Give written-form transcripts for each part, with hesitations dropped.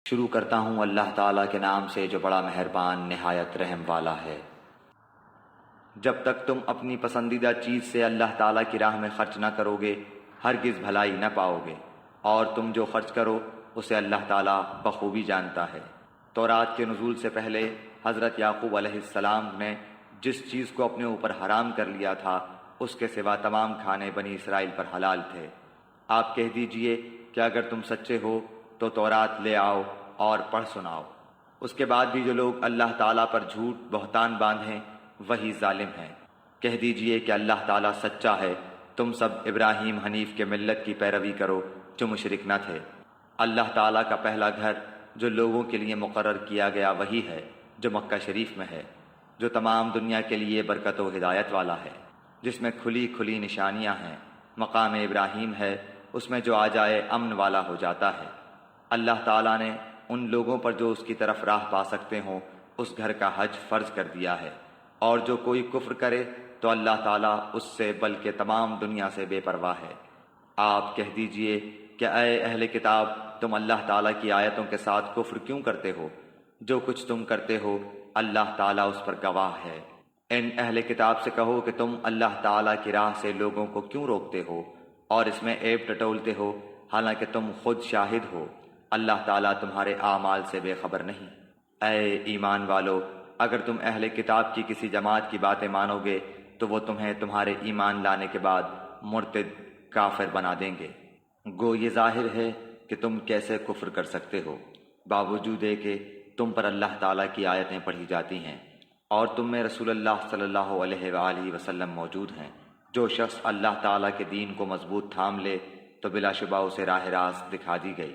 شروع کرتا ہوں اللہ تعالیٰ کے نام سے جو بڑا مہربان نہایت رحم والا ہے۔ جب تک تم اپنی پسندیدہ چیز سے اللہ تعالیٰ کی راہ میں خرچ نہ کرو گے ہرگز بھلائی نہ پاؤ گے، اور تم جو خرچ کرو اسے اللہ تعالیٰ بخوبی جانتا ہے۔ تورات کے نزول سے پہلے حضرت یعقوب علیہ السلام نے جس چیز کو اپنے اوپر حرام کر لیا تھا اس کے سوا تمام کھانے بنی اسرائیل پر حلال تھے۔ آپ کہہ دیجئے کہ اگر تم سچے ہو تو تورات لے آؤ اور پڑھ سناؤ۔ اس کے بعد بھی جو لوگ اللہ تعالیٰ پر جھوٹ بہتان باندھیں وہی ظالم ہیں۔ کہہ دیجئے کہ اللہ تعالیٰ سچا ہے، تم سب ابراہیم حنیف کے ملت کی پیروی کرو جو مشرک نہ تھے۔ اللہ تعالیٰ کا پہلا گھر جو لوگوں کے لیے مقرر کیا گیا وہی ہے جو مکہ شریف میں ہے، جو تمام دنیا کے لیے برکت و ہدایت والا ہے، جس میں کھلی کھلی نشانیاں ہیں۔ مقام ابراہیم ہے، اس میں جو آ جائے امن والا ہو جاتا ہے۔ اللہ تعالیٰ نے ان لوگوں پر جو اس کی طرف راہ پا سکتے ہوں اس گھر کا حج فرض کر دیا ہے، اور جو کوئی کفر کرے تو اللہ تعالیٰ اس سے بلکہ تمام دنیا سے بے پرواہ ہے۔ آپ کہہ دیجئے کہ اے اہل کتاب، تم اللہ تعالیٰ کی آیتوں کے ساتھ کفر کیوں کرتے ہو؟ جو کچھ تم کرتے ہو اللہ تعالیٰ اس پر گواہ ہے۔ ان اہل کتاب سے کہو کہ تم اللہ تعالیٰ کی راہ سے لوگوں کو کیوں روکتے ہو اور اس میں عیب ٹٹولتے ہو، حالانکہ تم خود شاہد ہو اللہ تعالیٰ تمہارے اعمال سے بے خبر نہیں۔ اے ایمان والو، اگر تم اہل کتاب کی کسی جماعت کی باتیں مانو گے تو وہ تمہیں تمہارے ایمان لانے کے بعد مرتد کافر بنا دیں گے۔ گو یہ ظاہر ہے کہ تم کیسے کفر کر سکتے ہو، باوجود کہ تم پر اللہ تعالیٰ کی آیتیں پڑھی جاتی ہیں اور تم میں رسول اللہ صلی اللہ علیہ وآلہ وسلم موجود ہیں۔ جو شخص اللہ تعالیٰ کے دین کو مضبوط تھام لے تو بلا شبہ اسے راہ راست دکھا دی گئی۔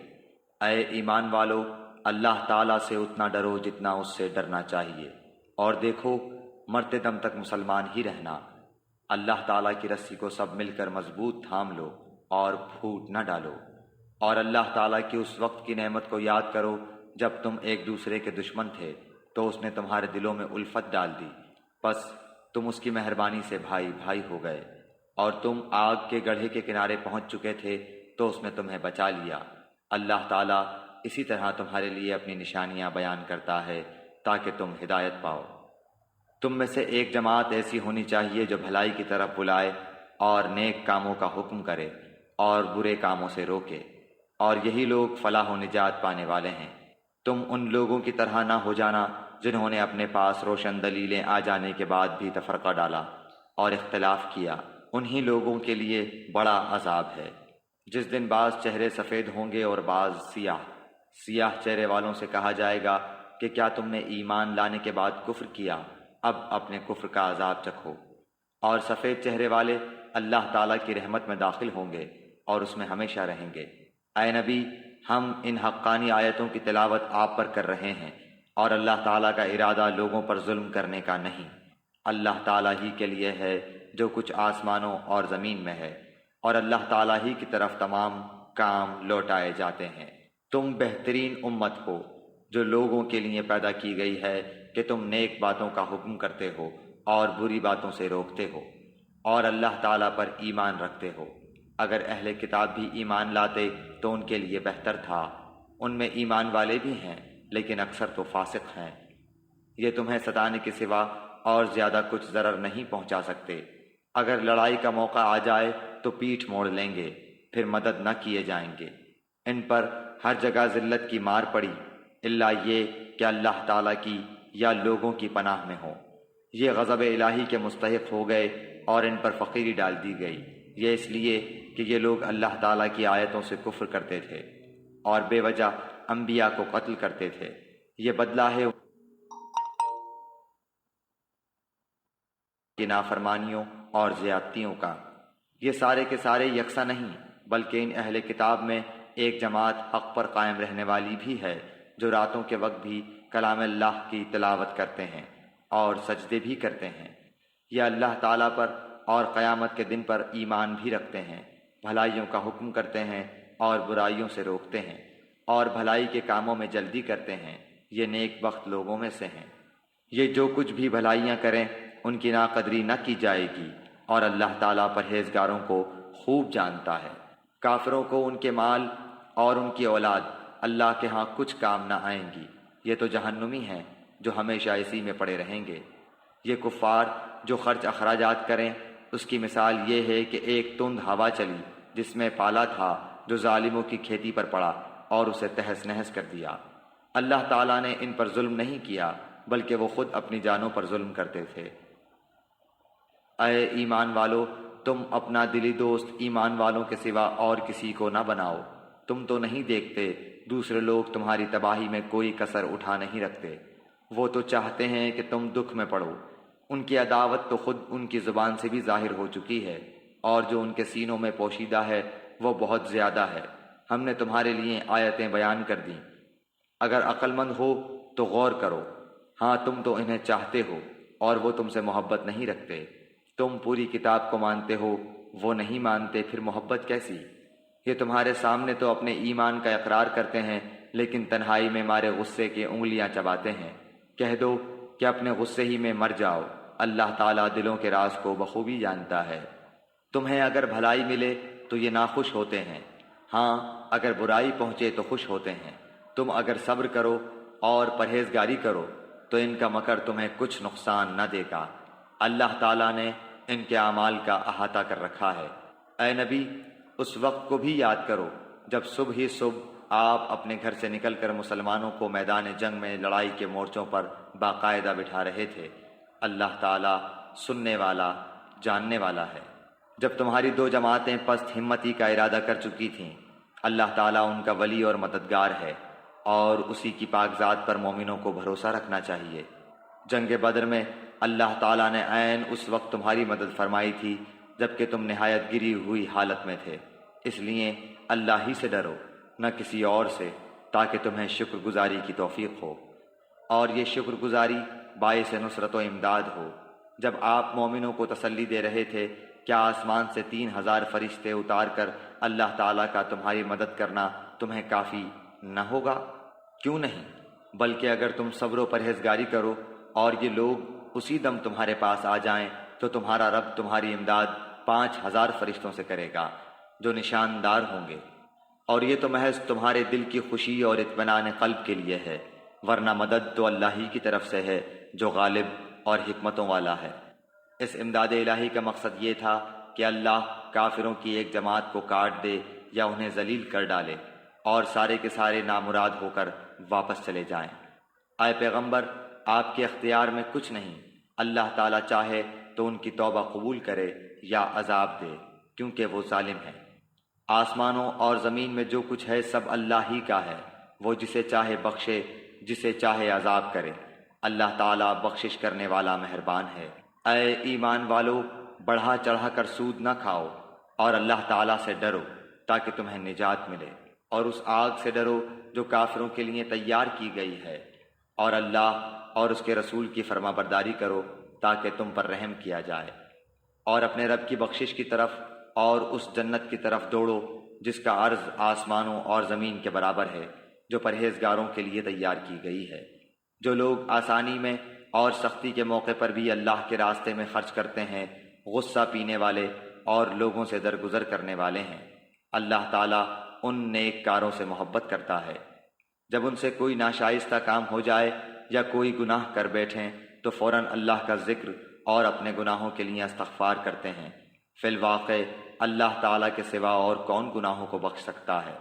اے ایمان والو، اللہ تعالیٰ سے اتنا ڈرو جتنا اس سے ڈرنا چاہیے، اور دیکھو مرتے دم تک مسلمان ہی رہنا۔ اللہ تعالیٰ کی رسی کو سب مل کر مضبوط تھام لو اور پھوٹ نہ ڈالو، اور اللہ تعالیٰ کی اس وقت کی نعمت کو یاد کرو جب تم ایک دوسرے کے دشمن تھے تو اس نے تمہارے دلوں میں الفت ڈال دی، پس تم اس کی مہربانی سے بھائی بھائی ہو گئے، اور تم آگ کے گڑھے کے کنارے پہنچ چکے تھے تو اس نے تمہیں بچا لیا۔ اللہ تعالیٰ اسی طرح تمہارے لیے اپنی نشانیاں بیان کرتا ہے تاکہ تم ہدایت پاؤ۔ تم میں سے ایک جماعت ایسی ہونی چاہیے جو بھلائی کی طرف بلائے اور نیک کاموں کا حکم کرے اور برے کاموں سے روکے، اور یہی لوگ فلاح و نجات پانے والے ہیں۔ تم ان لوگوں کی طرح نہ ہو جانا جنہوں نے اپنے پاس روشن دلیلیں آ جانے کے بعد بھی تفرقہ ڈالا اور اختلاف کیا، انہی لوگوں کے لیے بڑا عذاب ہے۔ جس دن بعض چہرے سفید ہوں گے اور بعض سیاہ چہرے والوں سے کہا جائے گا کہ کیا تم نے ایمان لانے کے بعد کفر کیا؟ اب اپنے کفر کا عذاب چکھو۔ اور سفید چہرے والے اللہ تعالیٰ کی رحمت میں داخل ہوں گے اور اس میں ہمیشہ رہیں گے۔ اے نبی، ہم ان حقانی آیتوں کی تلاوت آپ پر کر رہے ہیں، اور اللہ تعالیٰ کا ارادہ لوگوں پر ظلم کرنے کا نہیں۔ اللہ تعالیٰ ہی کے لیے ہے جو کچھ آسمانوں اور زمین میں ہے، اور اللہ تعالیٰ ہی کی طرف تمام کام لوٹائے جاتے ہیں۔ تم بہترین امت ہو جو لوگوں کے لیے پیدا کی گئی ہے کہ تم نیک باتوں کا حکم کرتے ہو اور بری باتوں سے روکتے ہو، اور اللہ تعالیٰ پر ایمان رکھتے ہو۔ اگر اہل کتاب بھی ایمان لاتے تو ان کے لیے بہتر تھا، ان میں ایمان والے بھی ہیں لیکن اکثر تو فاسق ہیں۔ یہ تمہیں ستانے کے سوا اور زیادہ کچھ ضرر نہیں پہنچا سکتے۔ اگر لڑائی کا موقع آ جائے تو پیٹھ موڑ لیں گے، پھر مدد نہ کیے جائیں گے۔ ان پر ہر جگہ ذلت کی مار پڑی، الا یہ کہ اللہ تعالیٰ کی یا لوگوں کی پناہ میں ہوں۔ یہ غضب الہی کے مستحق ہو گئے اور ان پر فقیری ڈال دی گئی، یہ اس لیے کہ یہ لوگ اللہ تعالیٰ کی آیتوں سے کفر کرتے تھے اور بے وجہ انبیاء کو قتل کرتے تھے۔ یہ بدلہ ہے کی نافرمانیوں اور زیادتیوں کا۔ یہ سارے کے سارے یکساں نہیں، بلکہ ان اہل کتاب میں ایک جماعت حق پر قائم رہنے والی بھی ہے، جو راتوں کے وقت بھی کلام اللہ کی تلاوت کرتے ہیں اور سجدے بھی کرتے ہیں۔ یہ اللہ تعالیٰ پر اور قیامت کے دن پر ایمان بھی رکھتے ہیں، بھلائیوں کا حکم کرتے ہیں اور برائیوں سے روکتے ہیں، اور بھلائی کے کاموں میں جلدی کرتے ہیں۔ یہ نیک بخت لوگوں میں سے ہیں۔ یہ جو کچھ بھی بھلائیاں کریں ان کی ناقدری نہ کی جائے گی، اور اللہ تعالیٰ پرہیزگاروں کو خوب جانتا ہے۔ کافروں کو ان کے مال اور ان کی اولاد اللہ کے ہاں کچھ کام نہ آئیں گی، یہ تو جہنمی ہیں جو ہمیشہ اسی میں پڑے رہیں گے۔ یہ کفار جو خرچ اخراجات کریں، اس کی مثال یہ ہے کہ ایک تند ہوا چلی جس میں پالا تھا جو ظالموں کی کھیتی پر پڑا اور اسے تہس نہس کر دیا۔ اللہ تعالیٰ نے ان پر ظلم نہیں کیا بلکہ وہ خود اپنی جانوں پر ظلم کرتے تھے۔ اے ایمان والو، تم اپنا دلی دوست ایمان والوں کے سوا اور کسی کو نہ بناؤ۔ تم تو نہیں دیکھتے دوسرے لوگ تمہاری تباہی میں کوئی کسر اٹھا نہیں رکھتے، وہ تو چاہتے ہیں کہ تم دکھ میں پڑو۔ ان کی عداوت تو خود ان کی زبان سے بھی ظاہر ہو چکی ہے، اور جو ان کے سینوں میں پوشیدہ ہے وہ بہت زیادہ ہے۔ ہم نے تمہارے لیے آیتیں بیان کر دیں، اگر عقل مند ہو تو غور کرو۔ ہاں تم تو انہیں چاہتے ہو اور وہ تم سے محبت نہیں رکھتے۔ تم پوری کتاب کو مانتے ہو، وہ نہیں مانتے، پھر محبت کیسی؟ یہ تمہارے سامنے تو اپنے ایمان کا اقرار کرتے ہیں لیکن تنہائی میں مارے غصے کی انگلیاں چباتے ہیں۔ کہہ دو کہ اپنے غصے ہی میں مر جاؤ، اللہ تعالیٰ دلوں کے راز کو بخوبی جانتا ہے۔ تمہیں اگر بھلائی ملے تو یہ ناخوش ہوتے ہیں، ہاں اگر برائی پہنچے تو خوش ہوتے ہیں۔ تم اگر صبر کرو اور پرہیزگاری کرو تو ان کا مکر تمہیں کچھ نقصان نہ دے گا، اللہ تعالیٰ نے ان کے اعمال کا احاطہ کر رکھا ہے۔ اے نبی، اس وقت کو بھی یاد کرو جب صبح ہی صبح آپ اپنے گھر سے نکل کر مسلمانوں کو میدان جنگ میں لڑائی کے مورچوں پر باقاعدہ بٹھا رہے تھے۔ اللہ تعالیٰ سننے والا، جاننے والا ہے۔ جب تمہاری دو جماعتیں پست ہمتی کا ارادہ کر چکی تھیں، اللہ تعالیٰ ان کا ولی اور مددگار ہے، اور اسی کی پاک ذات پر مومنوں کو بھروسہ رکھنا چاہیے۔ جنگ بدر میں اللہ تعالیٰ نے عین اس وقت تمہاری مدد فرمائی تھی جبکہ تم نہایت گری ہوئی حالت میں تھے، اس لیے اللہ ہی سے ڈرو، نہ کسی اور سے، تاکہ تمہیں شکر گزاری کی توفیق ہو، اور یہ شکر گزاری باعث نصرت و امداد ہو۔ جب آپ مومنوں کو تسلی دے رہے تھے، کیا آسمان سے 3000 فرشتے اتار کر اللہ تعالیٰ کا تمہاری مدد کرنا تمہیں کافی نہ ہوگا؟ کیوں نہیں، بلکہ اگر تم صبر و پرہیزگاری کرو اور یہ لوگ اسی دم تمہارے پاس آ جائیں تو تمہارا رب تمہاری امداد 5000 فرشتوں سے کرے گا جو نشاندار ہوں گے، اور یہ تو محض تمہارے دل کی خوشی اور اطمینان قلب کے لیے ہے، ورنہ مدد تو اللہ ہی کی طرف سے ہے جو غالب اور حکمتوں والا ہے۔ اس امداد الہی کا مقصد یہ تھا کہ اللہ کافروں کی ایک جماعت کو کاٹ دے یا انہیں ذلیل کر ڈالے اور سارے کے سارے نامراد ہو کر واپس چلے جائیں۔ اے پیغمبر، آپ کے اختیار میں کچھ نہیں، اللہ تعالیٰ چاہے تو ان کی توبہ قبول کرے یا عذاب دے، کیونکہ وہ ظالم ہے۔ آسمانوں اور زمین میں جو کچھ ہے سب اللہ ہی کا ہے، وہ جسے چاہے بخشے، جسے چاہے عذاب کرے، اللہ تعالیٰ بخشش کرنے والا مہربان ہے۔ اے ایمان والو، بڑھا چڑھا کر سود نہ کھاؤ اور اللہ تعالیٰ سے ڈرو تاکہ تمہیں نجات ملے، اور اس آگ سے ڈرو جو کافروں کے لیے تیار کی گئی ہے، اور اللہ اور اس کے رسول کی فرما برداری کرو تاکہ تم پر رحم کیا جائے، اور اپنے رب کی بخشش کی طرف اور اس جنت کی طرف دوڑو جس کا عرض آسمانوں اور زمین کے برابر ہے، جو پرہیزگاروں کے لیے تیار کی گئی ہے۔ جو لوگ آسانی میں اور سختی کے موقع پر بھی اللہ کے راستے میں خرچ کرتے ہیں، غصہ پینے والے اور لوگوں سے درگزر کرنے والے ہیں، اللہ تعالیٰ ان نیک کاروں سے محبت کرتا ہے۔ جب ان سے کوئی ناشائستہ کام ہو جائے یا کوئی گناہ کر بیٹھیں تو فوراً اللہ کا ذکر اور اپنے گناہوں کے لیے استغفار کرتے ہیں۔ فی الواقع اللہ تعالیٰ کے سوا اور کون گناہوں کو بخش سکتا ہے؟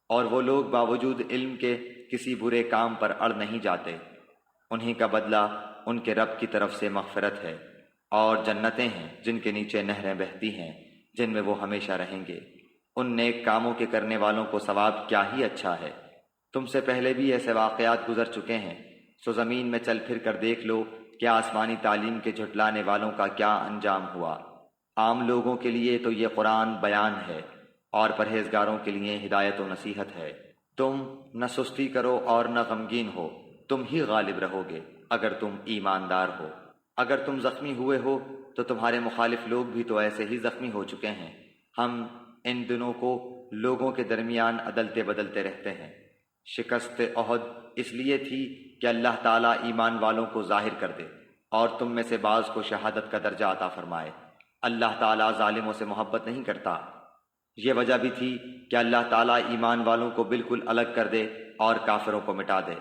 اور وہ لوگ باوجود علم کے کسی برے کام پر اڑ نہیں جاتے، انہی کا بدلہ ان کے رب کی طرف سے مغفرت ہے، اور جنتیں ہیں جن کے نیچے نہریں بہتی ہیں جن میں وہ ہمیشہ رہیں گے۔ ان نیک کاموں کے کرنے والوں کو ثواب کیا ہی اچھا ہے۔ تم سے پہلے بھی ایسے واقعات گزر چکے ہیں، سو زمین میں چل پھر کر دیکھ لو کہ آسمانی تعلیم کے جھٹلانے والوں کا کیا انجام ہوا۔ عام لوگوں کے لیے تو یہ قرآن بیان ہے اور پرہیزگاروں کے لیے ہدایت و نصیحت ہے۔ تم نہ سستی کرو اور نہ غمگین ہو، تم ہی غالب رہو گے اگر تم ایماندار ہو۔ اگر تم زخمی ہوئے ہو تو تمہارے مخالف لوگ بھی تو ایسے ہی زخمی ہو چکے ہیں۔ ہم ان دنوں کو لوگوں کے درمیان عدلتے بدلتے رہتے ہیں۔ شکست احد اس لیے تھی کہ اللہ تعالیٰ ایمان والوں کو ظاہر کر دے اور تم میں سے بعض کو شہادت کا درجہ عطا فرمائے۔ اللہ تعالیٰ ظالموں سے محبت نہیں کرتا۔ یہ وجہ بھی تھی کہ اللہ تعالیٰ ایمان والوں کو بالکل الگ کر دے اور کافروں کو مٹا دے۔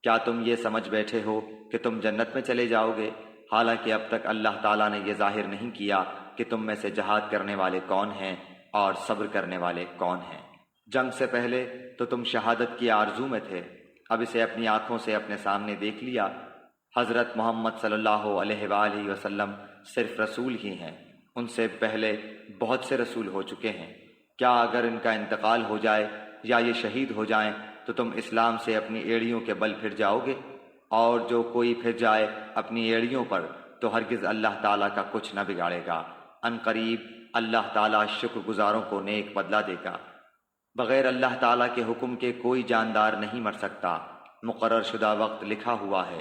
کیا تم یہ سمجھ بیٹھے ہو کہ تم جنت میں چلے جاؤ گے، حالانکہ اب تک اللہ تعالیٰ نے یہ ظاہر نہیں کیا کہ تم میں سے جہاد کرنے والے کون ہیں اور صبر کرنے والے کون ہیں۔ جنگ سے پہلے تو تم شہادت کی آرزو میں تھے، اب اسے اپنی آنکھوں سے اپنے سامنے دیکھ لیا۔ حضرت محمد صلی اللہ علیہ وآلہ وسلم صرف رسول ہی ہیں، ان سے پہلے بہت سے رسول ہو چکے ہیں۔ کیا اگر ان کا انتقال ہو جائے یا یہ شہید ہو جائیں تو تم اسلام سے اپنی ایڑیوں کے بل پھر جاؤ گے؟ اور جو کوئی پھر جائے اپنی ایڑیوں پر تو ہرگز اللہ تعالیٰ کا کچھ نہ بگاڑے گا۔ ان قریب اللہ تعالیٰ شکر گزاروں کو نیک بدلہ دے گا۔ بغیر اللہ تعالیٰ کے حکم کے کوئی جاندار نہیں مر سکتا، مقرر شدہ وقت لکھا ہوا ہے۔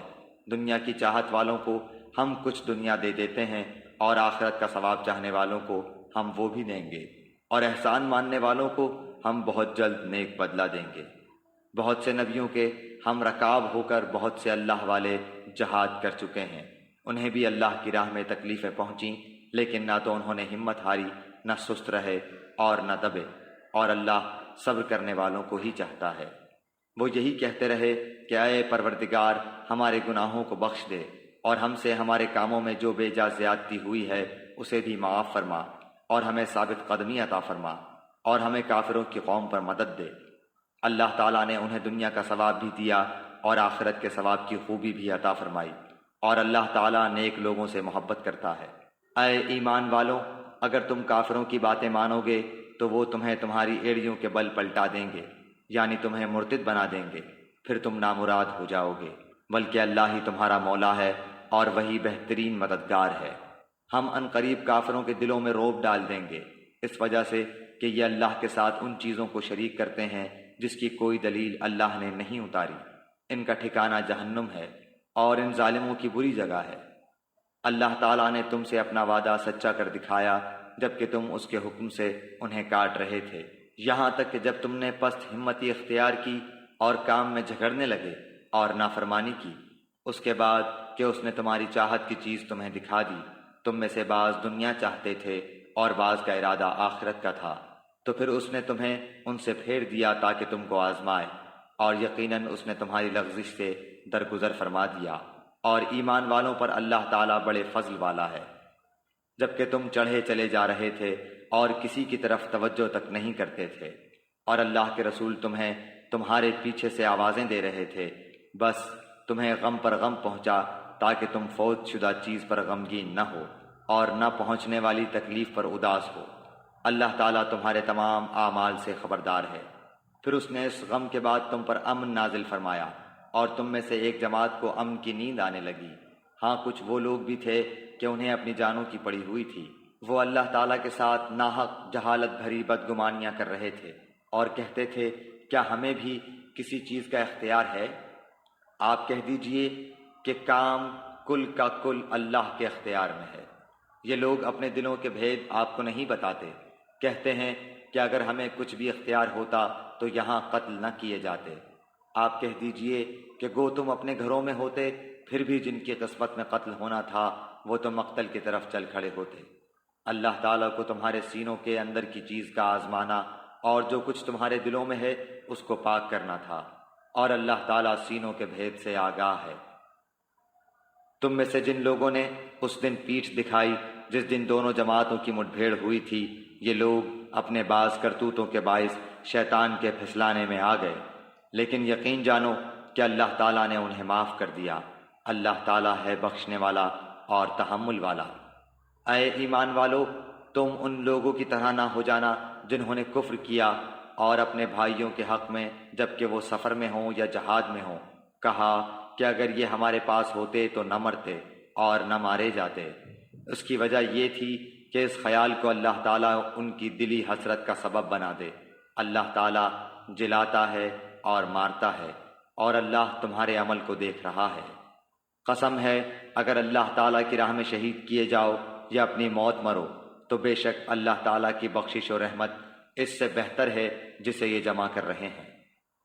دنیا کی چاہت والوں کو ہم کچھ دنیا دے دیتے ہیں اور آخرت کا ثواب چاہنے والوں کو ہم وہ بھی دیں گے، اور احسان ماننے والوں کو ہم بہت جلد نیک بدلہ دیں گے۔ بہت سے نبیوں کے ہم رکاب ہو کر بہت سے اللہ والے جہاد کر چکے ہیں، انہیں بھی اللہ کی راہ میں تکلیفیں پہنچیں، لیکن نہ تو انہوں نے ہمت ہاری، نہ سست رہے اور نہ دبے، اور اللہ صبر کرنے والوں کو ہی چاہتا ہے۔ وہ یہی کہتے رہے کہ اے پروردگار ہمارے گناہوں کو بخش دے، اور ہم سے ہمارے کاموں میں جو بے جا زیادتی ہوئی ہے اسے بھی معاف فرما، اور ہمیں ثابت قدمی عطا فرما، اور ہمیں کافروں کی قوم پر مدد دے۔ اللہ تعالیٰ نے انہیں دنیا کا ثواب بھی دیا اور آخرت کے ثواب کی خوبی بھی عطا فرمائی، اور اللہ تعالیٰ نیک لوگوں سے محبت کرتا ہے۔ اے ایمان والوں، اگر تم کافروں کی باتیں مانو گے تو وہ تمہیں تمہاری ایڑیوں کے بل پلٹا دیں گے، یعنی تمہیں مرتد بنا دیں گے، پھر تم نامراد ہو جاؤ گے، بلکہ اللہ ہی تمہارا مولا ہے اور وہی بہترین مددگار ہے۔ ہم ان قریب کافروں کے دلوں میں رعب ڈال دیں گے، اس وجہ سے کہ یہ اللہ کے ساتھ ان چیزوں کو شریک کرتے ہیں جس کی کوئی دلیل اللہ نے نہیں اتاری۔ ان کا ٹھکانہ جہنم ہے اور ان ظالموں کی بری جگہ ہے۔ اللہ تعالیٰ نے تم سے اپنا وعدہ سچا کر دکھایا جبکہ تم اس کے حکم سے انہیں کاٹ رہے تھے، یہاں تک کہ جب تم نے پست ہمتی اختیار کی اور کام میں جھگڑنے لگے اور نافرمانی کی، اس کے بعد کہ اس نے تمہاری چاہت کی چیز تمہیں دکھا دی۔ تم میں سے بعض دنیا چاہتے تھے اور بعض کا ارادہ آخرت کا تھا، تو پھر اس نے تمہیں ان سے پھیر دیا تاکہ تم کو آزمائے، اور یقیناً اس نے تمہاری لغزش سے درگزر فرما دیا، اور ایمان والوں پر اللہ تعالیٰ بڑے فضل والا ہے۔ جبکہ تم چڑھے چلے جا رہے تھے اور کسی کی طرف توجہ تک نہیں کرتے تھے، اور اللہ کے رسول تمہیں تمہارے پیچھے سے آوازیں دے رہے تھے، بس تمہیں غم پر غم پہنچا تاکہ تم فوت شدہ چیز پر غمگین نہ ہو اور نہ پہنچنے والی تکلیف پر اداس ہو۔ اللہ تعالیٰ تمہارے تمام اعمال سے خبردار ہے۔ پھر اس نے اس غم کے بعد تم پر امن نازل فرمایا، اور تم میں سے ایک جماعت کو امن کی نیند آنے لگی۔ ہاں کچھ وہ لوگ بھی تھے کہ انہیں اپنی جانوں کی پڑی ہوئی تھی، وہ اللہ تعالیٰ کے ساتھ ناحق جہالت بھری بدگمانیاں کر رہے تھے اور کہتے تھے کیا ہمیں بھی کسی چیز کا اختیار ہے؟ آپ کہہ دیجئے کہ کام کل کا کل اللہ کے اختیار میں ہے۔ یہ لوگ اپنے دلوں کے بھید آپ کو نہیں بتاتے، کہتے ہیں کہ اگر ہمیں کچھ بھی اختیار ہوتا تو یہاں قتل نہ کیے جاتے۔ آپ کہہ دیجئے کہ گو تم اپنے گھروں میں ہوتے، پھر بھی جن کی قسمت میں قتل ہونا تھا وہ تو مقتل کی طرف چل کھڑے ہوتے۔ اللہ تعالیٰ کو تمہارے سینوں کے اندر کی چیز کا آزمانا اور جو کچھ تمہارے دلوں میں ہے اس کو پاک کرنا تھا، اور اللہ تعالیٰ سینوں کے بھید سے آگاہ ہے۔ تم میں سے جن لوگوں نے اس دن پیٹھ دکھائی جس دن دونوں جماعتوں کی مٹ بھیڑ ہوئی تھی، یہ لوگ اپنے بعض کرتوتوں کے باعث شیطان کے پھسلانے میں آ گئے، لیکن یقین جانو کہ اللہ تعالیٰ نے انہیں معاف کر دیا۔ اللہ تعالیٰ ہے بخشنے والا اور تحمل والا۔ اے ایمان والو، تم ان لوگوں کی طرح نہ ہو جانا جنہوں نے کفر کیا اور اپنے بھائیوں کے حق میں جبکہ وہ سفر میں ہوں یا جہاد میں ہوں کہا کہ اگر یہ ہمارے پاس ہوتے تو نہ مرتے اور نہ مارے جاتے۔ اس کی وجہ یہ تھی کہ اس خیال کو اللہ تعالیٰ ان کی دلی حسرت کا سبب بنا دے۔ اللہ تعالیٰ جلاتا ہے اور مارتا ہے، اور اللہ تمہارے عمل کو دیکھ رہا ہے۔ قسم ہے اگر اللہ تعالیٰ کی راہ میں شہید کیے جاؤ یا اپنی موت مرو تو بے شک اللہ تعالیٰ کی بخشش و رحمت اس سے بہتر ہے جسے یہ جمع کر رہے ہیں۔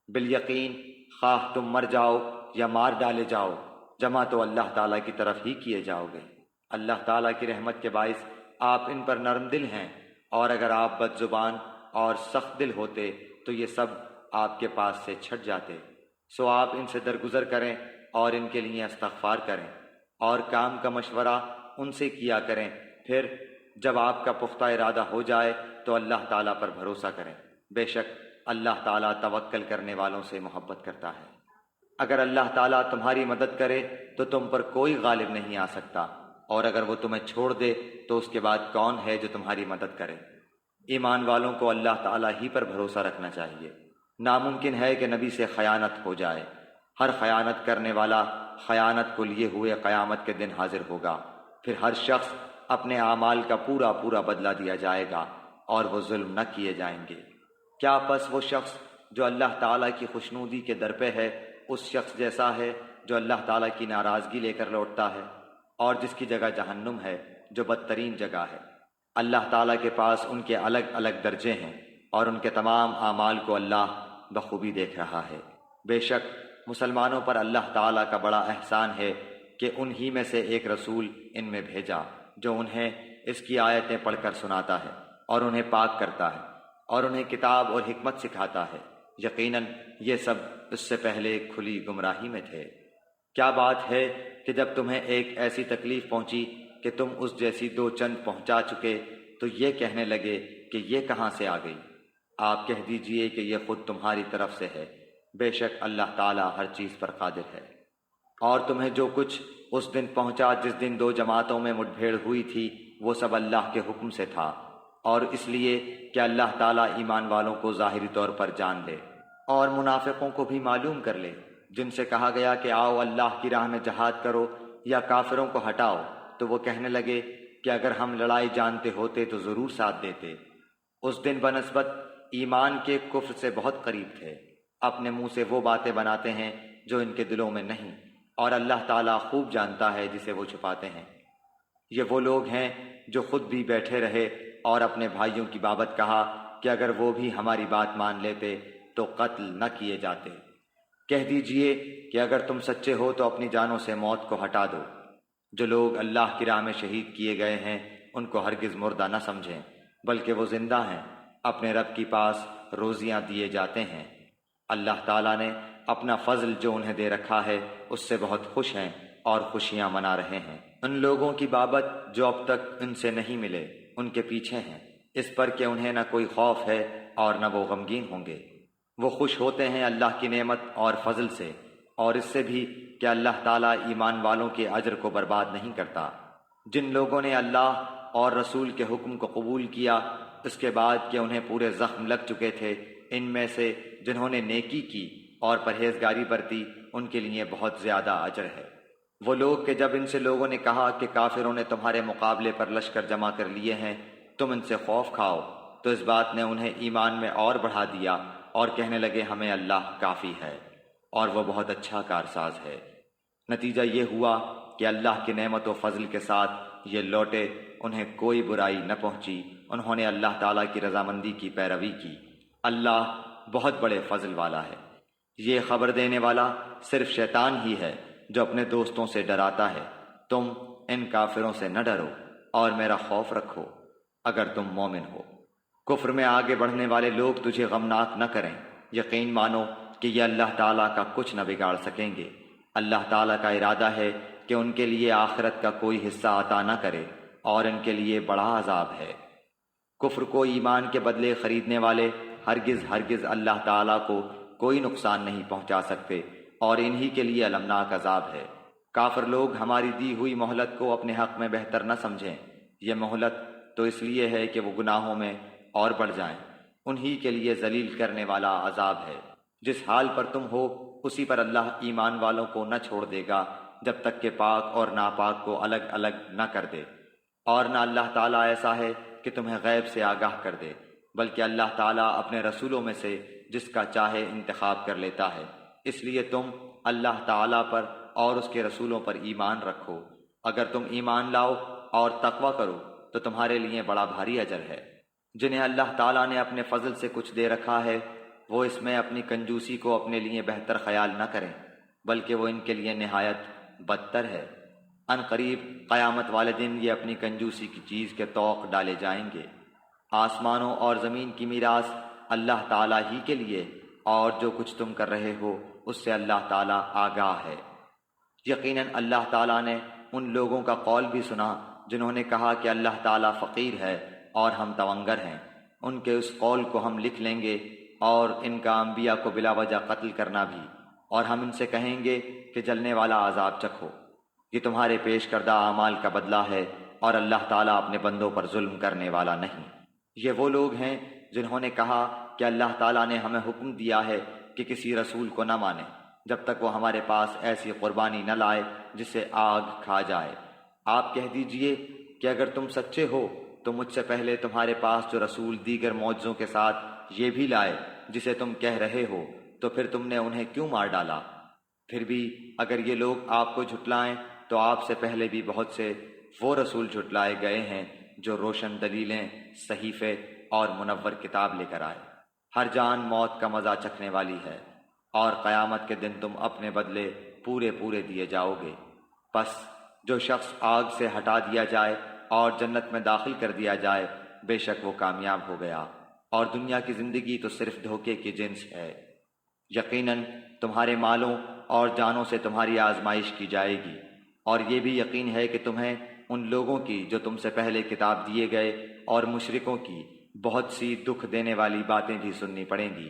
بالیقین خواہ تم مر جاؤ یا مار ڈالے جاؤ، جمع تو اللہ تعالیٰ کی طرف ہی کیے جاؤ گے۔ اللہ تعالیٰ کی رحمت کے باعث آپ ان پر نرم دل ہیں، اور اگر آپ بد زبان اور سخت دل ہوتے تو یہ سب آپ کے پاس سے چھٹ جاتے۔ سو آپ ان سے درگزر کریں اور ان کے لیے استغفار کریں اور کام کا مشورہ ان سے کیا کریں، پھر جب آپ کا پختہ ارادہ ہو جائے تو اللہ تعالیٰ پر بھروسہ کریں، بے شک اللہ تعالیٰ توکل کرنے والوں سے محبت کرتا ہے۔ اگر اللہ تعالیٰ تمہاری مدد کرے تو تم پر کوئی غالب نہیں آ سکتا، اور اگر وہ تمہیں چھوڑ دے تو اس کے بعد کون ہے جو تمہاری مدد کرے؟ ایمان والوں کو اللہ تعالیٰ ہی پر بھروسہ رکھنا چاہیے۔ ناممکن ہے کہ نبی سے خیانت ہو جائے۔ ہر خیانت کرنے والا خیانت کو لیے ہوئے قیامت کے دن حاضر ہوگا، پھر ہر شخص اپنے اعمال کا پورا پورا بدلہ دیا جائے گا اور وہ ظلم نہ کیے جائیں گے۔ کیا پس وہ شخص جو اللہ تعالیٰ کی خوشنودی کے در پہ ہے اس شخص جیسا ہے جو اللہ تعالیٰ کی ناراضگی لے کر لوٹتا ہے اور جس کی جگہ جہنم ہے جو بدترین جگہ ہے؟ اللہ تعالیٰ کے پاس ان کے الگ الگ درجے ہیں اور ان کے تمام اعمال کو اللہ بخوبی دیکھ رہا ہے۔ بے شک مسلمانوں پر اللہ تعالیٰ کا بڑا احسان ہے کہ انہی میں سے ایک رسول ان میں بھیجا جو انہیں اس کی آیتیں پڑھ کر سناتا ہے اور انہیں پاک کرتا ہے اور انہیں کتاب اور حکمت سکھاتا ہے۔ یقیناً یہ سب اس سے پہلے کھلی گمراہی میں تھے۔ کیا بات ہے کہ جب تمہیں ایک ایسی تکلیف پہنچی کہ تم اس جیسی دو چند پہنچا چکے تو یہ کہنے لگے کہ یہ کہاں سے آ گئی؟ آپ کہہ دیجئے کہ یہ خود تمہاری طرف سے ہے، بے شک اللہ تعالیٰ ہر چیز پر قادر ہے۔ اور تمہیں جو کچھ اس دن پہنچا جس دن دو جماعتوں میں مٹ بھیڑ ہوئی تھی وہ سب اللہ کے حکم سے تھا، اور اس لیے کہ اللہ تعالیٰ ایمان والوں کو ظاہری طور پر جان لے اور منافقوں کو بھی معلوم کر لے، جن سے کہا گیا کہ آؤ اللہ کی راہ میں جہاد کرو یا کافروں کو ہٹاؤ، تو وہ کہنے لگے کہ اگر ہم لڑائی جانتے ہوتے تو ضرور ساتھ دیتے۔ اس دن بنسبت ایمان کے کفر سے بہت قریب تھے۔ اپنے منہ سے وہ باتیں بناتے ہیں جو ان کے دلوں میں نہیں، اور اللہ تعالیٰ خوب جانتا ہے جسے وہ چھپاتے ہیں۔ یہ وہ لوگ ہیں جو خود بھی بیٹھے رہے اور اپنے بھائیوں کی بابت کہا کہ اگر وہ بھی ہماری بات مان لیتے تو قتل نہ کیے جاتے۔ کہہ دیجئے کہ اگر تم سچے ہو تو اپنی جانوں سے موت کو ہٹا دو۔ جو لوگ اللہ کی راہ میں شہید کیے گئے ہیں ان کو ہرگز مردہ نہ سمجھیں، بلکہ وہ زندہ ہیں، اپنے رب کے پاس روزیاں دیے جاتے ہیں۔ اللہ تعالیٰ نے اپنا فضل جو انہیں دے رکھا ہے اس سے بہت خوش ہیں اور خوشیاں منا رہے ہیں۔ ان لوگوں کی بابت جو اب تک ان سے نہیں ملے ان کے پیچھے ہیں، اس پر کہ انہیں نہ کوئی خوف ہے اور نہ وہ غمگین ہوں گے۔ وہ خوش ہوتے ہیں اللہ کی نعمت اور فضل سے، اور اس سے بھی کہ اللہ تعالیٰ ایمان والوں کے اجر کو برباد نہیں کرتا۔ جن لوگوں نے اللہ اور رسول کے حکم کو قبول کیا اس کے بعد کہ انہیں پورے زخم لگ چکے تھے، ان میں سے جنہوں نے نیکی کی اور پرہیزگاری برتی ان کے لیے بہت زیادہ اجر ہے۔ وہ لوگ کہ جب ان سے لوگوں نے کہا کہ کافروں نے تمہارے مقابلے پر لشکر جمع کر لیے ہیں، تم ان سے خوف کھاؤ، تو اس بات نے انہیں ایمان میں اور بڑھا دیا اور کہنے لگے ہمیں اللہ کافی ہے اور وہ بہت اچھا کارساز ہے۔ نتیجہ یہ ہوا کہ اللہ کی نعمت و فضل کے ساتھ یہ لوٹے، انہیں کوئی برائی نہ پہنچی، انہوں نے اللہ تعالیٰ کی رضامندی کی پیروی کی۔ اللہ بہت بڑے فضل والا ہے۔ یہ خبر دینے والا صرف شیطان ہی ہے جو اپنے دوستوں سے ڈراتا ہے۔ تم ان کافروں سے نہ ڈرو اور میرا خوف رکھو اگر تم مومن ہو۔ کفر میں آگے بڑھنے والے لوگ تجھے غمناک نہ کریں، یقین مانو کہ یہ اللہ تعالیٰ کا کچھ نہ بگاڑ سکیں گے۔ اللہ تعالیٰ کا ارادہ ہے کہ ان کے لیے آخرت کا کوئی حصہ عطا نہ کرے اور ان کے لیے بڑا عذاب ہے۔ کفر کو ایمان کے بدلے خریدنے والے ہرگز ہرگز اللہ تعالیٰ کو کوئی نقصان نہیں پہنچا سکتے، اور انہی کے لیے المناک عذاب ہے۔ کافر لوگ ہماری دی ہوئی مہلت کو اپنے حق میں بہتر نہ سمجھیں، یہ مہلت تو اس لیے ہے کہ وہ گناہوں میں اور بڑھ جائیں۔ انہی کے لیے ذلیل کرنے والا عذاب ہے۔ جس حال پر تم ہو اسی پر اللہ ایمان والوں کو نہ چھوڑ دے گا جب تک کہ پاک اور ناپاک کو الگ الگ نہ کر دے، اور نہ اللہ تعالیٰ ایسا ہے کہ تمہیں غیب سے آگاہ کر دے، بلکہ اللہ تعالیٰ اپنے رسولوں میں سے جس کا چاہے انتخاب کر لیتا ہے۔ اس لیے تم اللہ تعالیٰ پر اور اس کے رسولوں پر ایمان رکھو۔ اگر تم ایمان لاؤ اور تقوی کرو تو تمہارے لیے بڑا بھاری اجر ہے۔ جنہیں اللہ تعالیٰ نے اپنے فضل سے کچھ دے رکھا ہے وہ اس میں اپنی کنجوسی کو اپنے لیے بہتر خیال نہ کریں، بلکہ وہ ان کے لیے نہایت بدتر ہے۔ ان قریب قیامت والے دن یہ اپنی کنجوسی کی چیز کے طوق ڈالے جائیں گے۔ آسمانوں اور زمین کی میراث اللہ تعالیٰ ہی کے لیے، اور جو کچھ تم کر رہے ہو اس سے اللہ تعالیٰ آگاہ ہے۔ یقیناً اللہ تعالیٰ نے ان لوگوں کا قول بھی سنا جنہوں نے کہا کہ اللہ تعالیٰ فقیر ہے اور ہم تونگر ہیں۔ ان کے اس قول کو ہم لکھ لیں گے، اور ان کا انبیاء کو بلا وجہ قتل کرنا بھی، اور ہم ان سے کہیں گے کہ جلنے والا عذاب چکھو۔ یہ تمہارے پیش کردہ اعمال کا بدلہ ہے، اور اللہ تعالیٰ اپنے بندوں پر ظلم کرنے والا نہیں۔ یہ وہ لوگ ہیں جنہوں نے کہا کہ اللہ تعالیٰ نے ہمیں حکم دیا ہے کہ کسی رسول کو نہ مانیں جب تک وہ ہمارے پاس ایسی قربانی نہ لائے جسے آگ کھا جائے۔ آپ کہہ دیجئے کہ اگر تم سچے ہو تو مجھ سے پہلے تمہارے پاس جو رسول دیگر معجزوں کے ساتھ یہ بھی لائے جسے تم کہہ رہے ہو، تو پھر تم نے انہیں کیوں مار ڈالا؟ پھر بھی اگر یہ لوگ آپ کو جھٹلائیں تو آپ سے پہلے بھی بہت سے وہ رسول جھٹلائے گئے ہیں جو روشن دلیلیں، صحیفے اور منور کتاب لے کر آئے۔ ہر جان موت کا مزہ چکھنے والی ہے، اور قیامت کے دن تم اپنے بدلے پورے پورے دیے جاؤ گے۔ پس جو شخص آگ سے ہٹا دیا جائے اور جنت میں داخل کر دیا جائے، بے شک وہ کامیاب ہو گیا، اور دنیا کی زندگی تو صرف دھوکے کی جنس ہے۔ یقیناً تمہارے مالوں اور جانوں سے تمہاری آزمائش کی جائے گی، اور یہ بھی یقین ہے کہ تمہیں ان لوگوں کی جو تم سے پہلے کتاب دیے گئے اور مشرکوں کی بہت سی دکھ دینے والی باتیں بھی سننی پڑیں گی،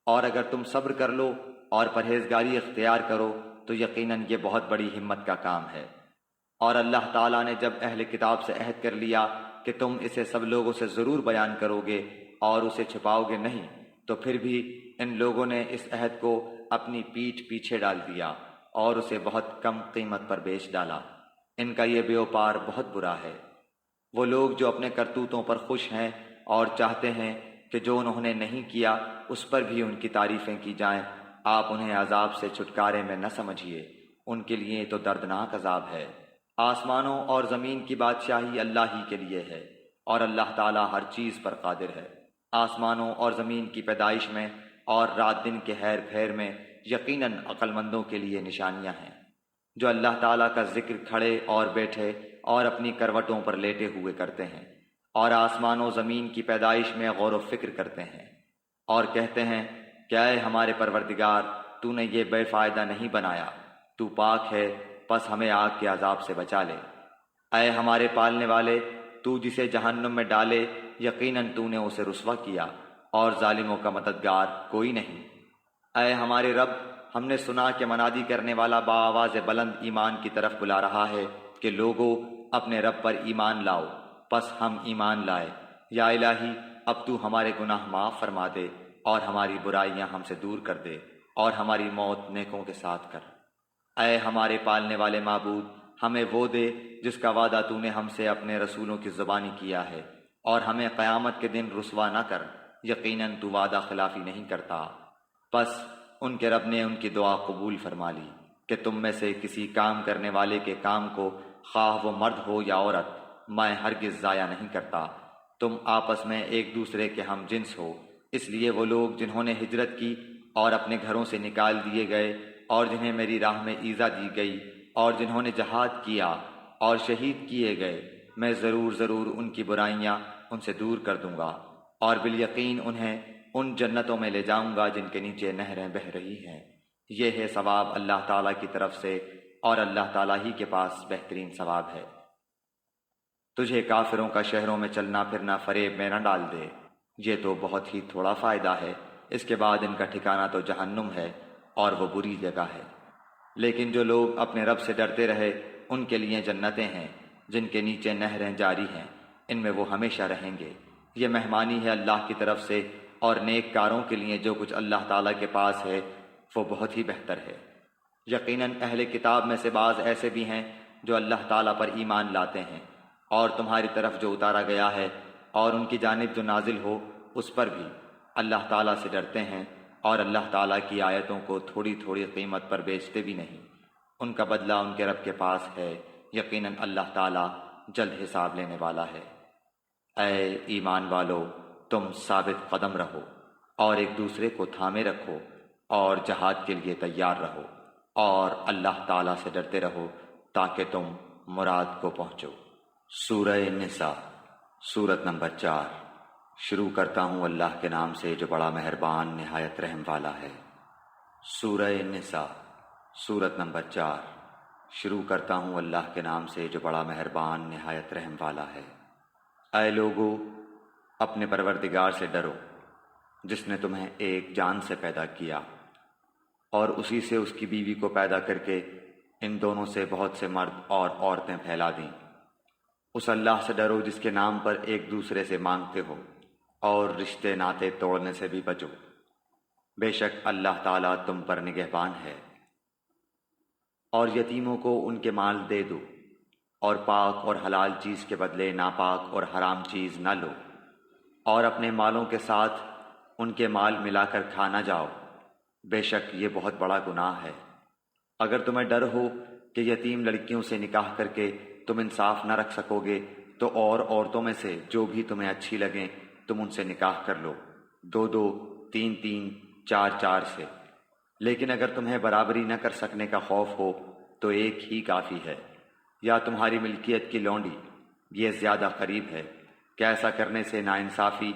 اور اگر تم صبر کر لو اور پرہیزگاری اختیار کرو تو یقیناً یہ بہت بڑی ہمت کا کام ہے۔ اور اللہ تعالیٰ نے جب اہل کتاب سے عہد کر لیا کہ تم اسے سب لوگوں سے ضرور بیان کرو گے اور اسے چھپاؤ گے نہیں، تو پھر بھی ان لوگوں نے اس عہد کو اپنی پیٹھ پیچھے ڈال دیا اور اسے بہت کم قیمت پر بیچ ڈالا۔ ان کا یہ بیوپار بہت برا ہے۔ وہ لوگ جو اپنے کرتوتوں پر خوش ہیں اور چاہتے ہیں کہ جو انہوں نے نہیں کیا اس پر بھی ان کی تعریفیں کی جائیں، آپ انہیں عذاب سے چھٹکارے میں نہ سمجھیے، ان کے لیے تو دردناک عذاب ہے۔ آسمانوں اور زمین کی بادشاہی اللہ ہی کے لیے ہے، اور اللہ تعالیٰ ہر چیز پر قادر ہے۔ آسمانوں اور زمین کی پیدائش میں اور رات دن کے ہیر پھیر میں یقیناً عقل مندوں کے لیے نشانیاں ہیں، جو اللہ تعالیٰ کا ذکر کھڑے اور بیٹھے اور اپنی کروٹوں پر لیٹے ہوئے کرتے ہیں، اور آسمان و زمین کی پیدائش میں غور و فکر کرتے ہیں، اور کہتے ہیں کہ اے ہمارے پروردگار، تو نے یہ بے فائدہ نہیں بنایا، تو پاک ہے، پس ہمیں آگ کے عذاب سے بچا لے۔ اے ہمارے پالنے والے، تو جسے جہنم میں ڈالے یقیناً تو نے اسے رسوا کیا، اور ظالموں کا مددگار کوئی نہیں۔ اے ہمارے رب، ہم نے سنا کہ منادی کرنے والا بآواز بلند ایمان کی طرف بلا رہا ہے کہ لوگو اپنے رب پر ایمان لاؤ، پس ہم ایمان لائے۔ یا الہی، اب تو ہمارے گناہ معاف فرما دے اور ہماری برائیاں ہم سے دور کر دے، اور ہماری موت نیکوں کے ساتھ کر۔ اے ہمارے پالنے والے معبود، ہمیں وہ دے جس کا وعدہ تو نے ہم سے اپنے رسولوں کی زبانی کیا ہے، اور ہمیں قیامت کے دن رسوا نہ کر، یقیناً تو وعدہ خلافی نہیں کرتا۔ پس ان کے رب نے ان کی دعا قبول فرما لی کہ تم میں سے کسی کام کرنے والے کے کام کو، خواہ وہ مرد ہو یا عورت، میں ہرگز ضائع نہیں کرتا۔ تم آپس میں ایک دوسرے کے ہم جنس ہو، اس لیے وہ لوگ جنہوں نے ہجرت کی اور اپنے گھروں سے نکال دیے گئے، اور جنہیں میری راہ میں ایذا دی گئی، اور جنہوں نے جہاد کیا اور شہید کیے گئے، میں ضرور ان کی برائیاں ان سے دور کر دوں گا، اور بالیقین انہیں ان جنتوں میں لے جاؤں گا جن کے نیچے نہریں بہہ رہی ہیں۔ یہ ہے ثواب اللہ تعالیٰ کی طرف سے، اور اللہ تعالیٰ ہی کے پاس بہترین ثواب ہے۔ تجھے کافروں کا شہروں میں چلنا پھرنا فریب میں نہ ڈال دے، یہ تو بہت ہی تھوڑا فائدہ ہے، اس کے بعد ان کا ٹھکانہ تو جہنم ہے، اور وہ بری جگہ ہے۔ لیکن جو لوگ اپنے رب سے ڈرتے رہے ان کے لیے جنتیں ہیں جن کے نیچے نہریں جاری ہیں، ان میں وہ ہمیشہ رہیں گے۔ یہ مہمانی ہے اللہ کی طرف سے، اور نیک کاروں کے لیے جو کچھ اللہ تعالیٰ کے پاس ہے وہ بہت ہی بہتر ہے۔ یقیناً اہل کتاب میں سے بعض ایسے بھی ہیں جو اللہ تعالیٰ پر ایمان لاتے ہیں، اور تمہاری طرف جو اتارا گیا ہے اور ان کی جانب جو نازل ہو اس پر بھی اللہ تعالیٰ سے ڈرتے ہیں، اور اللہ تعالیٰ کی آیتوں کو تھوڑی تھوڑی قیمت پر بیچتے بھی نہیں۔ ان کا بدلہ ان کے رب کے پاس ہے، یقیناً اللہ تعالیٰ جلد حساب لینے والا ہے۔ اے ایمان والو، تم ثابت قدم رہو اور ایک دوسرے کو تھامے رکھو، اور جہاد کے لیے تیار رہو، اور اللہ تعالیٰ سے ڈرتے رہو تاکہ تم مراد کو پہنچو۔ سورہ نساء، سورت نمبر 4۔ شروع کرتا ہوں اللہ کے نام سے جو بڑا مہربان نہایت رحم والا ہے۔ سورہ نساء، سورت نمبر 4۔ شروع کرتا ہوں اللہ کے نام سے جو بڑا مہربان نہایت رحم والا ہے۔ اے لوگو، اپنے پروردگار سے ڈرو جس نے تمہیں ایک جان سے پیدا کیا اور اسی سے اس کی بیوی کو پیدا کر کے ان دونوں سے بہت سے مرد اور عورتیں پھیلا دیں۔ اس اللہ سے ڈرو جس کے نام پر ایک دوسرے سے مانگتے ہو اور رشتے ناطے توڑنے سے بھی بچو۔ بے شک اللہ تعالیٰ تم پر نگہبان ہے۔ اور یتیموں کو ان کے مال دے دو اور پاک اور حلال چیز کے بدلے ناپاک اور حرام چیز نہ لو، اور اپنے مالوں کے ساتھ ان کے مال ملا کر کھا نہ جاؤ، بے شک یہ بہت بڑا گناہ ہے۔ اگر تمہیں ڈر ہو کہ یتیم لڑکیوں سے نکاح کر کے تم انصاف نہ رکھ سکو گے تو اور عورتوں میں سے جو بھی تمہیں اچھی لگیں تم ان سے نکاح کر لو، 2-2، 3-3، 4-4 سے۔ لیکن اگر تمہیں برابری نہ کر سکنے کا خوف ہو تو ایک ہی کافی ہے، یا تمہاری ملکیت کی لونڈی، یہ زیادہ قریب ہے کہ ایسا کرنے سے ناانصافی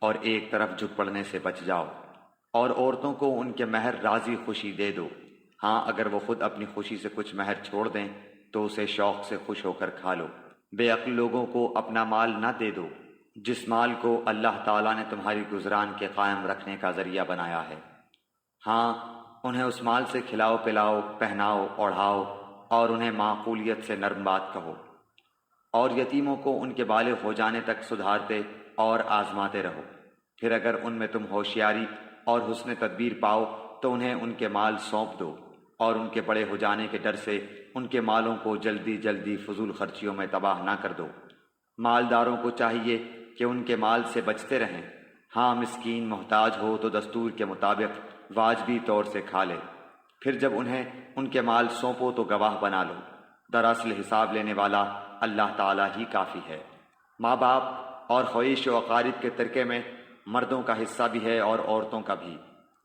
اور ایک طرف جھک پڑنے سے بچ جاؤ۔ اور عورتوں کو ان کے مہر راضی خوشی دے دو، ہاں اگر وہ خود اپنی خوشی سے کچھ مہر چھوڑ دیں تو اسے شوق سے خوش ہو کر کھا لو۔ بے عقل لوگوں کو اپنا مال نہ دے دو جس مال کو اللہ تعالیٰ نے تمہاری گزران کے قائم رکھنے کا ذریعہ بنایا ہے، ہاں انہیں اس مال سے کھلاؤ پلاؤ، پہناؤ اوڑھاؤ، اور انہیں معقولیت سے نرم بات کہو۔ اور یتیموں کو ان کے بالغ ہو جانے تک سدھارتے اور آزماتے رہو، پھر اگر ان میں تم ہوشیاری اور حسن تدبیر پاؤ تو انہیں ان کے مال سونپ دو، اور ان کے بڑے ہو جانے کے ڈر سے ان کے مالوں کو جلدی جلدی فضول خرچیوں میں تباہ نہ کر دو۔ مالداروں کو چاہیے کہ ان کے مال سے بچتے رہیں، ہاں مسکین محتاج ہو تو دستور کے مطابق واجبی طور سے کھا لے، پھر جب انہیں ان کے مال سونپو تو گواہ بنا لو۔ دراصل حساب لینے والا اللہ تعالیٰ ہی کافی ہے۔ ماں باپ اور خویش و اقارب کے ترکے میں مردوں کا حصہ بھی ہے اور عورتوں کا بھی۔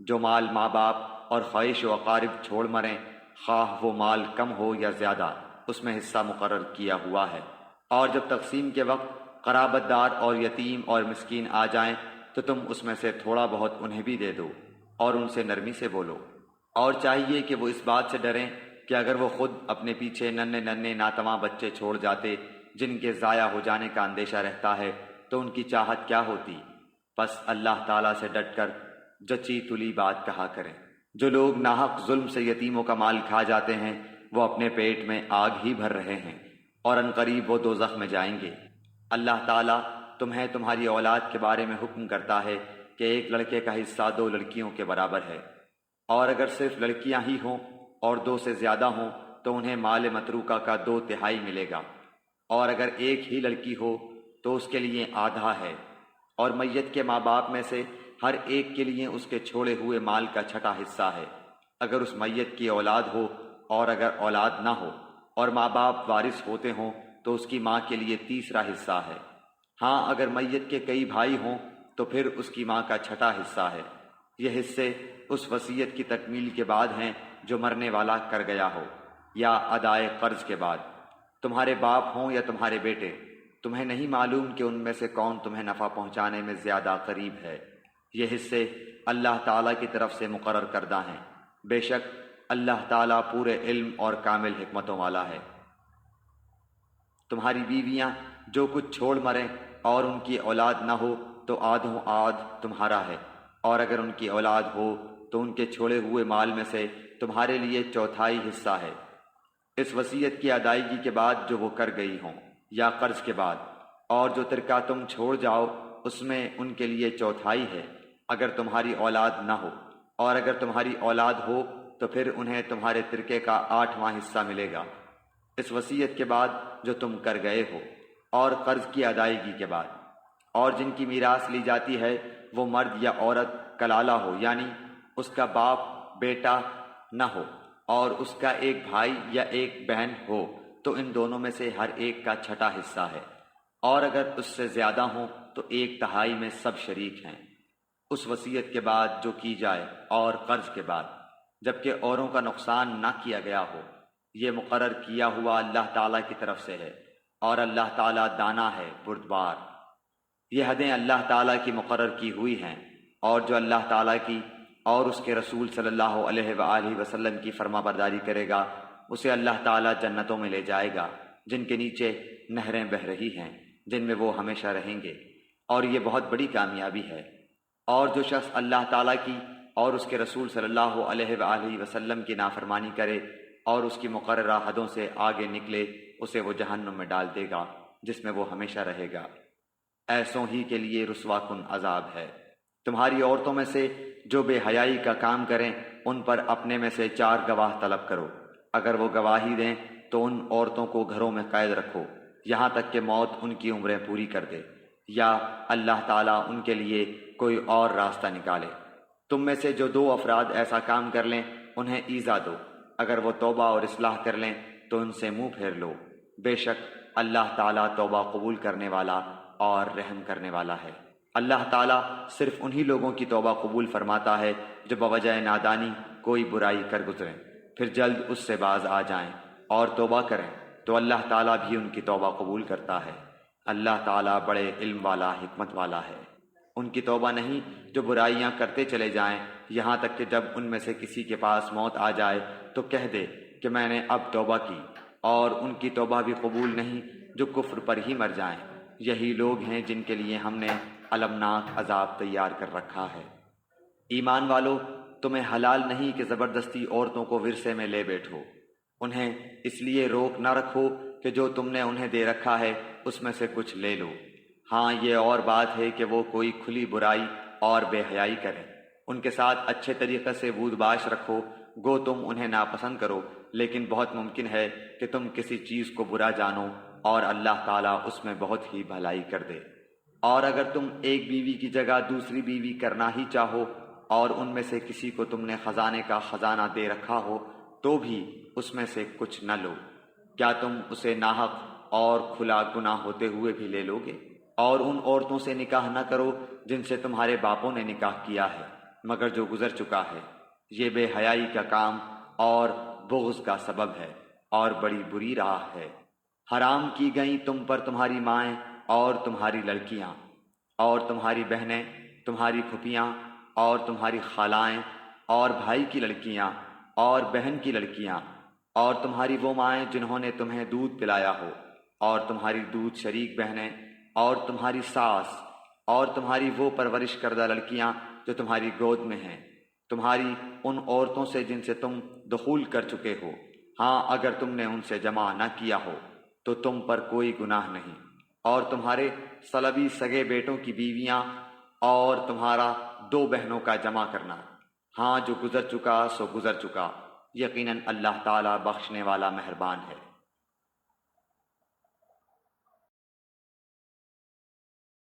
جو مال ماں باپ اور خویش و اقارب چھوڑ مریں، خواہ وہ مال کم ہو یا زیادہ، اس میں حصہ مقرر کیا ہوا ہے۔ اور جب تقسیم کے وقت قرابت دار اور یتیم اور مسکین آ جائیں تو تم اس میں سے تھوڑا بہت انہیں بھی دے دو اور ان سے نرمی سے بولو۔ اور چاہیے کہ وہ اس بات سے ڈریں کہ اگر وہ خود اپنے پیچھے ننھے ننھے ناتواں بچے چھوڑ جاتے جن کے ضائع ہو جانے کا اندیشہ رہتا ہے تو ان کی چاہت کیا ہوتی۔ پس اللہ تعالیٰ سے ڈٹ کر جچی تلی بات کہا کریں۔ جو لوگ ناحق ظلم سے یتیموں کا مال کھا جاتے ہیں وہ اپنے پیٹ میں آگ ہی بھر رہے ہیں اور عنقریب وہ دوزخ میں جائیں گے۔ اللہ تعالیٰ تمہیں تمہاری اولاد کے بارے میں حکم کرتا ہے کہ ایک لڑکے کا حصہ 2 لڑکیوں کے برابر ہے، اور اگر صرف لڑکیاں ہی ہوں اور 2 سے زیادہ ہوں تو انہیں مال متروکہ کا 2/3 ملے گا، اور اگر ایک ہی لڑکی ہو تو اس کے لیے آدھا ہے، اور میت کے ماں باپ میں سے ہر ایک کے لیے اس کے چھوڑے ہوئے مال کا 6واں حصہ ہے، اگر اس میت کی اولاد ہو، اور اگر اولاد نہ ہو اور ماں باپ وارث ہوتے ہوں تو اس کی ماں کے لیے 3واں حصہ ہے، ہاں اگر میت کے کئی بھائی ہوں تو پھر اس کی ماں کا 6واں حصہ ہے۔ یہ حصے اس وصیت کی تکمیل کے بعد ہیں جو مرنے والا کر گیا ہو، یا ادائے قرض کے بعد۔ تمہارے باپ ہوں یا تمہارے بیٹے، تمہیں نہیں معلوم کہ ان میں سے کون تمہیں نفع پہنچانے میں زیادہ قریب ہے۔ یہ حصے اللہ تعالیٰ کی طرف سے مقرر کردہ ہیں، بے شک اللہ تعالیٰ پورے علم اور کامل حکمتوں والا ہے۔ تمہاری بیویاں جو کچھ چھوڑ مریں اور ان کی اولاد نہ ہو تو آدھوں آدھ تمہارا ہے، اور اگر ان کی اولاد ہو تو ان کے چھوڑے ہوئے مال میں سے تمہارے لیے 1/4 حصہ ہے، اس وصیت کی ادائیگی کے بعد جو وہ کر گئی ہوں، یا قرض کے بعد۔ اور جو ترکہ تم چھوڑ جاؤ اس میں ان کے لیے 1/4 ہے اگر تمہاری اولاد نہ ہو، اور اگر تمہاری اولاد ہو تو پھر انہیں تمہارے ترکے کا 8واں حصہ ملے گا، اس وصیت کے بعد جو تم کر گئے ہو، اور قرض کی ادائیگی کے بعد۔ اور جن کی میراث لی جاتی ہے وہ مرد یا عورت کلالہ ہو، یعنی اس کا باپ بیٹا نہ ہو اور اس کا ایک بھائی یا ایک بہن ہو تو ان دونوں میں سے ہر ایک کا 6واں حصہ ہے، اور اگر اس سے زیادہ ہوں تو 1/3 میں سب شریک ہیں، اس وصیت کے بعد جو کی جائے اور قرض کے بعد، جبکہ اوروں کا نقصان نہ کیا گیا ہو۔ یہ مقرر کیا ہوا اللہ تعالیٰ کی طرف سے ہے، اور اللہ تعالیٰ دانا ہے، بردبار۔ یہ حدیں اللہ تعالیٰ کی مقرر کی ہوئی ہیں، اور جو اللہ تعالیٰ کی اور اس کے رسول صلی اللہ علیہ وآلہ وسلم کی فرما برداری کرے گا اسے اللہ تعالیٰ جنتوں میں لے جائے گا جن کے نیچے نہریں بہہ رہی ہیں، جن میں وہ ہمیشہ رہیں گے، اور یہ بہت بڑی کامیابی ہے۔ اور جو شخص اللہ تعالیٰ کی اور اس کے رسول صلی اللہ علیہ وآلہ وسلم کی نافرمانی کرے اور اس کی مقررہ حدوں سے آگے نکلے، اسے وہ جہنم میں ڈال دے گا جس میں وہ ہمیشہ رہے گا۔ ایسوں ہی کے لیے رسوا کن عذاب ہے۔ تمہاری عورتوں میں سے جو بے حیائی کا کام کریں ان پر اپنے میں سے 4 گواہ طلب کرو، اگر وہ گواہی دیں تو ان عورتوں کو گھروں میں قید رکھو یہاں تک کہ موت ان کی عمریں پوری کر دے، یا اللہ تعالیٰ ان کے لیے کوئی اور راستہ نکالے۔ تم میں سے جو 2 افراد ایسا کام کر لیں انہیں ایذا دو، اگر وہ توبہ اور اصلاح کر لیں تو ان سے منہ پھیر لو، بے شک اللہ تعالیٰ توبہ قبول کرنے والا اور رحم کرنے والا ہے۔ اللہ تعالیٰ صرف انہی لوگوں کی توبہ قبول فرماتا ہے جو بوجہ نادانی کوئی برائی کر گزریں پھر جلد اس سے باز آ جائیں اور توبہ کریں تو اللہ تعالیٰ بھی ان کی توبہ قبول کرتا ہے۔ اللہ تعالیٰ بڑے علم والا حکمت والا ہے۔ ان کی توبہ نہیں جو برائیاں کرتے چلے جائیں یہاں تک کہ جب ان میں سے کسی کے پاس موت آ جائے تو کہہ دے کہ میں نے اب توبہ کی، اور ان کی توبہ بھی قبول نہیں جو کفر پر ہی مر جائیں۔ یہی لوگ ہیں جن کے لیے ہم نے المناک عذاب تیار کر رکھا ہے۔ ایمان والو، تمہیں حلال نہیں کہ زبردستی عورتوں کو ورثے میں لے بیٹھو۔ انہیں اس لیے روک نہ رکھو کہ جو تم نے انہیں دے رکھا ہے اس میں سے کچھ لے لو۔ ہاں یہ اور بات ہے کہ وہ کوئی کھلی برائی اور بے حیائی کریں، ان کے ساتھ اچھے طریقے سے بود باش رکھو، گو تم انہیں ناپسند کرو، لیکن بہت ممکن ہے کہ تم کسی چیز کو برا جانو اور اللہ تعالیٰ اس میں بہت ہی بھلائی کر دے۔ اور اگر تم ایک بیوی کی جگہ دوسری بیوی کرنا ہی چاہو اور ان میں سے کسی کو تم نے خزانے کا خزانہ دے رکھا ہو تو بھی اس میں سے کچھ نہ لو، کیا تم اسے ناحق اور کھلا گناہ ہوتے ہوئے بھی لے لو گے؟ اور ان عورتوں سے نکاح نہ کرو جن سے تمہارے باپوں نے نکاح کیا ہے مگر جو گزر چکا ہے، یہ بے حیائی کا کام اور بغض کا سبب ہے اور بڑی بری راہ ہے۔ حرام کی گئیں تم پر تمہاری مائیں اور تمہاری لڑکیاں اور تمہاری بہنیں، تمہاری پھپھیاں اور تمہاری خالائیں اور بھائی کی لڑکیاں اور بہن کی لڑکیاں اور تمہاری وہ مائیں جنہوں نے تمہیں دودھ پلایا ہو اور تمہاری دودھ شریک بہنیں اور تمہاری ساس اور تمہاری وہ پرورش کردہ لڑکیاں جو تمہاری گود میں ہیں، تمہاری ان عورتوں سے جن سے تم دخول کر چکے ہو، ہاں اگر تم نے ان سے جمع نہ کیا ہو تو تم پر کوئی گناہ نہیں، اور تمہارے صلبی سگے بیٹوں کی بیویاں اور تمہارا 2 بہنوں کا جمع کرنا، ہاں جو گزر چکا سو گزر چکا، یقیناً اللہ تعالیٰ بخشنے والا مہربان ہے۔